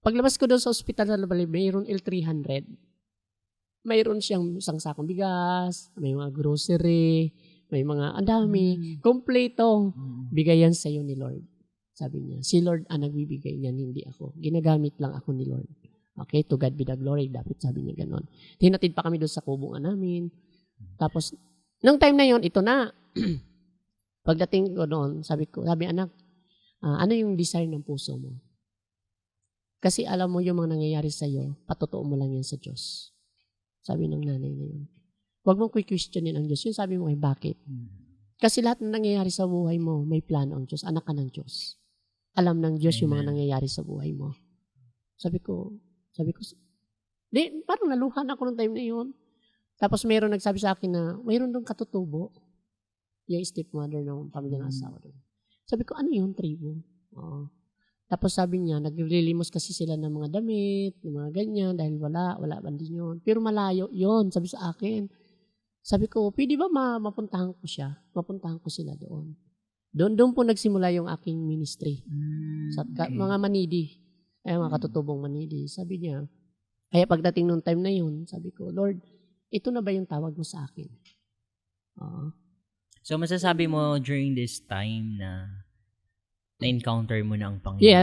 Paglabas ko doon sa ospital sa Labalib, mayroon L300. Mayroon siyang isang sakong bigas, may mga grocery, may mga ang dami. Kompleto. Bigay yan sa'yo ni Lord. Sabi niya, si Lord ang nagbibigay niyan, hindi ako. Ginagamit lang ako ni Lord. Okay, to God be the glory. Dapat sabi niya ganon. Tinatid pa kami doon sa kubungan namin. Tapos, nung time na yon, ito na. Pagdating ko doon, sabi anak, ano yung desire ng puso mo? Kasi alam mo yung mga nangyayari sa'yo, patotoo mo lang yan sa Diyos. Sabi ng nanay na yun. Huwag mong questionin ang Diyos. Yun sabi mo, bakit? Kasi lahat ng nangyayari sa buhay mo, may plano ang Diyos. Anak ka ng Diyos. Alam ng Diyos yung mga nangyayari sa buhay mo. Sabi ko, parang naluhan ako ng time na yun. Tapos mayroon nagsabi sa akin na, mayroon doon katutubo. Yung stepmother ng pamilya ng asawa doon. Sabi ko, ano yung tribo? Tapos sabi niya, naglilimos kasi sila ng mga damit, ng mga ganyan, dahil wala man din yun. Pero malayo yun, sabi sa akin. Sabi ko, pwede ba mapuntahan ko siya? Mapuntahan ko sila doon. Doon po nagsimula yung aking ministry. Sa mga manidi, mga katutubong manidi. Sabi niya, kaya pagdating nung time na yun, sabi ko, Lord, ito na ba yung tawag mo sa akin? So masasabi mo during this time na na-encounter mo na ang Panginoon? Yeah.